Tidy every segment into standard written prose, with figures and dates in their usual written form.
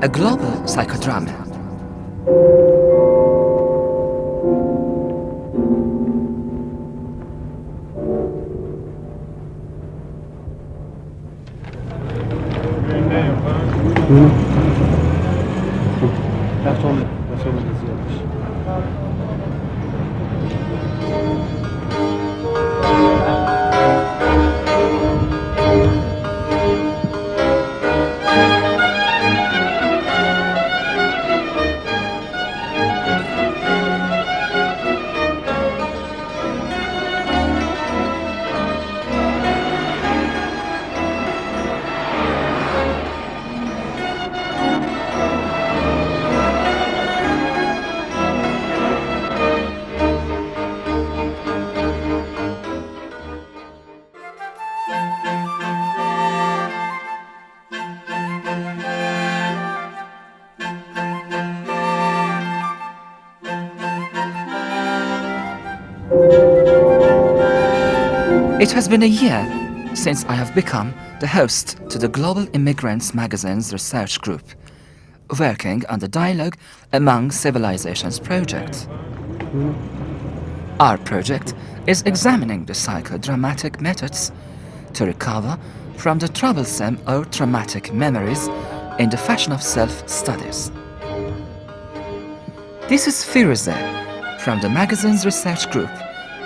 a global psychodrama. It has been a year since I have become the host to the Global Immigrants magazine's research group, working on the Dialogue Among Civilizations project. Our project is examining the psychodramatic methods to recover from the troublesome or traumatic memories in the fashion of self-studies. This is Firoozeh from the magazine's research group,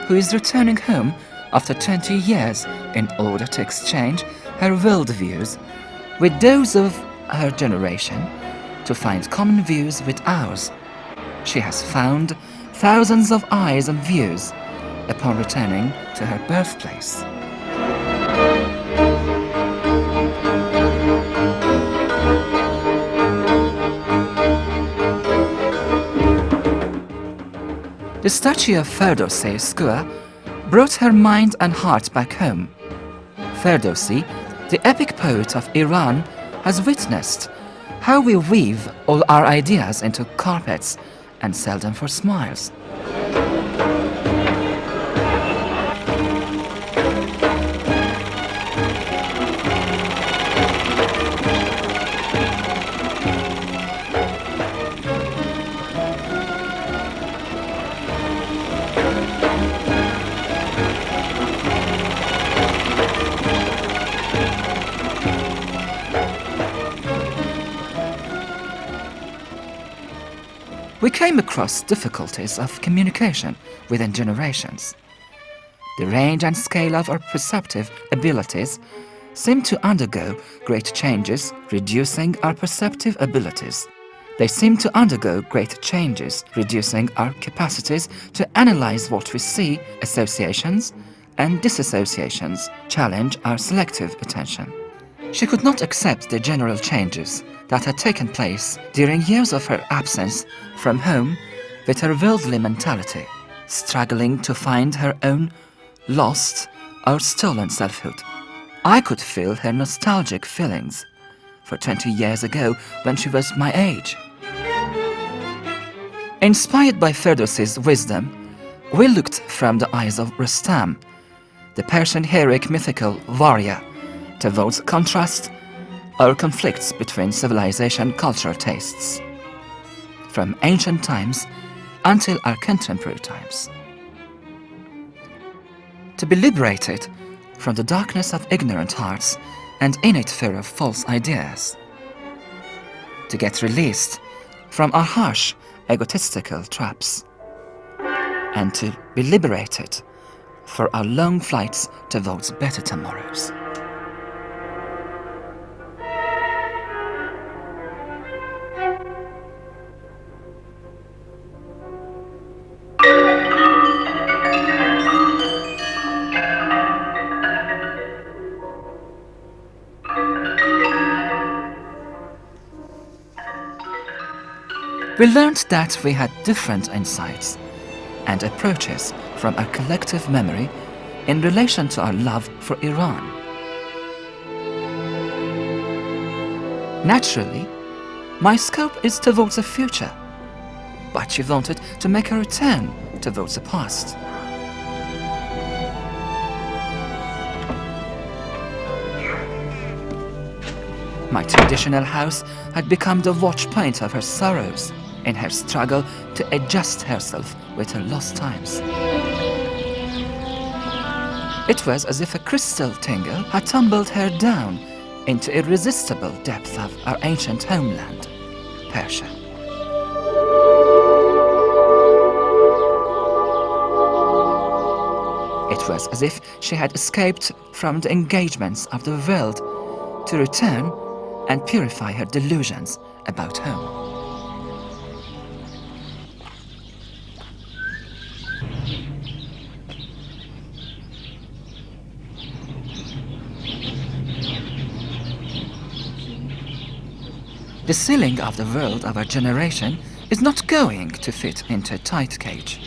who is returning home after 20 years in order to exchange her worldviews with those of her generation to find common views with ours. She has found thousands of eyes and views upon returning to her birthplace. The statue of Firoozeh brought her mind and heart back home. Firoozeh, the epic poet of Iran, has witnessed how we weave all our ideas into carpets and sell them for smiles. We came across difficulties of communication within generations. The range and scale of our perceptive abilities seem to undergo great changes, reducing our perceptive abilities. They seem to undergo great changes, reducing our capacities to analyze what we see. Associations and disassociations challenge our selective attention. She could not accept the general changes that had taken place during years of her absence from home with her worldly mentality, struggling to find her own lost or stolen selfhood. I could feel her nostalgic feelings for 20 years ago when she was my age. Inspired by Firoozeh's wisdom, we looked from the eyes of Rustam, the Persian heroic mythical warrior, towards contrast or conflicts between civilization cultural tastes, from ancient times until our contemporary times. To be liberated from the darkness of ignorant hearts and innate fear of false ideas. To get released from our harsh, egotistical traps. And to be liberated for our long flights towards better tomorrows. We learned that we had different insights and approaches from our collective memory in relation to our love for Iran. Naturally, my scope is towards the future, but she wanted to make a return towards the past. My traditional house had become the watch point of her sorrows in her struggle to adjust herself with her lost times. It was as if a crystal tingle had tumbled her down into irresistible depth of our ancient homeland, Persia. It was as if she had escaped from the engagements of the world to return and purify her delusions about home. The ceiling of the world of our generation is not going to fit into a tight cage.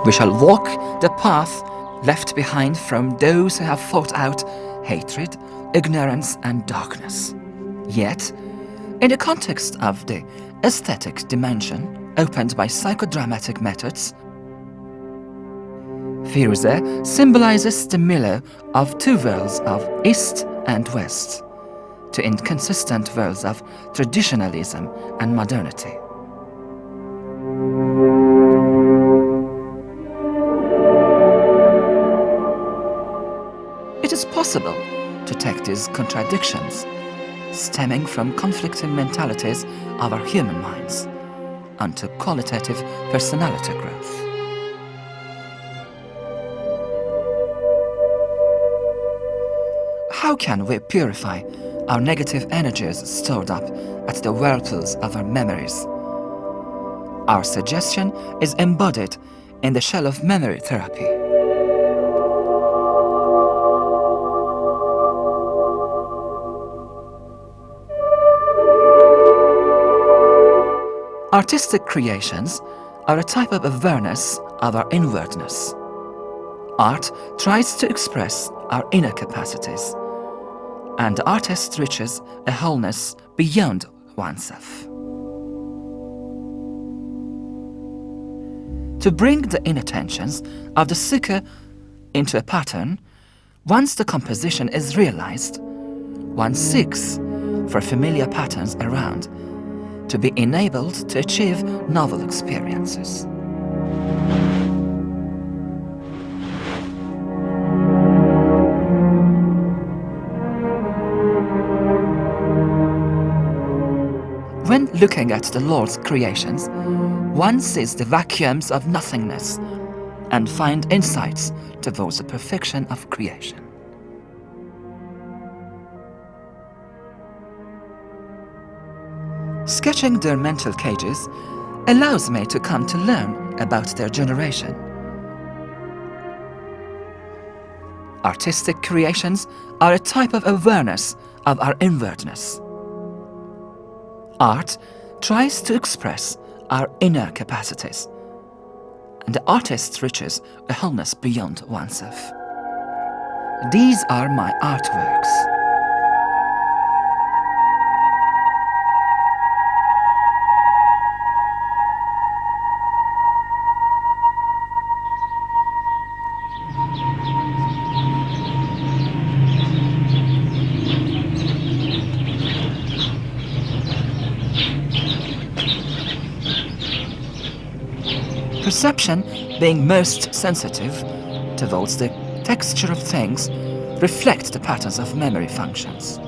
We shall walk the path left behind from those who have fought out hatred, ignorance, and darkness. Yet, in the context of the aesthetic dimension opened by psychodramatic methods, Firoozeh symbolizes the milieu of two worlds of East and West, two inconsistent worlds of traditionalism and modernity. It is possible to take these contradictions, stemming from conflicting mentalities of our human minds, onto qualitative personality growth. How can we purify our negative energies stored up at the whirlpools of our memories? Our suggestion is embodied in the shell of memory therapy. Artistic creations are a type of awareness of our inwardness. Art tries to express our inner capacities, and the artist reaches a wholeness beyond oneself. To bring the inner tensions of the seeker into a pattern, once the composition is realized, one seeks for familiar patterns around to be enabled to achieve novel experiences. When looking at the Lord's creations, one sees the vacuums of nothingness and finds insights towards the perfection of creation. Sketching their mental cages allows me to come to learn about their generation. Artistic creations are a type of awareness of our inwardness. Art tries to express our inner capacities, and the artist reaches a wholeness beyond oneself. These are my artworks. Perception, being most sensitive towards the texture of things, reflects the patterns of memory functions.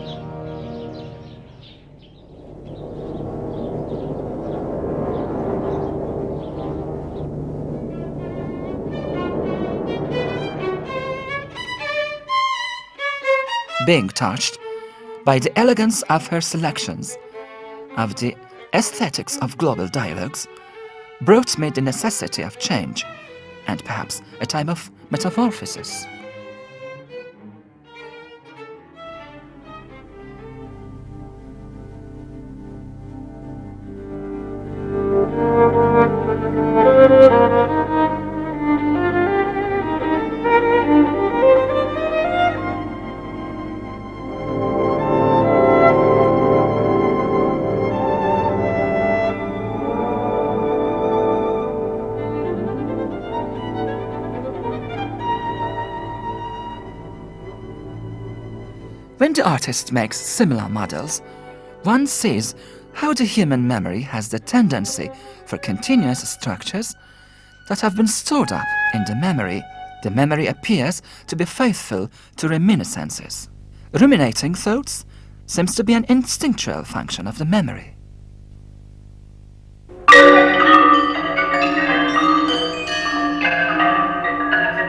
Being touched by the elegance of her selections, of the aesthetics of global dialogues, brought me the necessity of change, and perhaps a time of metamorphosis. When the artist makes similar models, one sees how the human memory has the tendency for continuous structures that have been stored up in the memory. The memory appears to be faithful to reminiscences. Ruminating thoughts seems to be an instinctual function of the memory.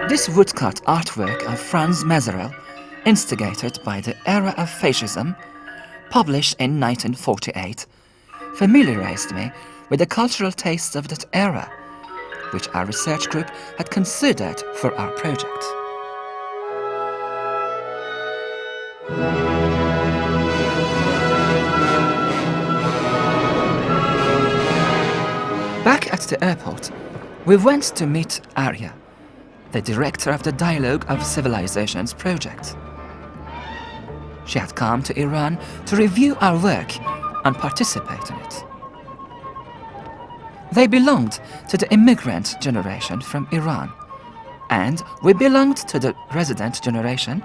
This woodcut artwork of Franz Meserel, instigated by the era of fascism, published in 1948, familiarized me with the cultural tastes of that era, which our research group had considered for our project. Back at the airport, we went to meet Arya, the director of the Dialogue of Civilizations project. She had come to Iran to review our work and participate in it. They belonged to the immigrant generation from Iran, and we belonged to the resident generation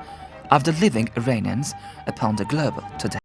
of the living Iranians upon the globe today.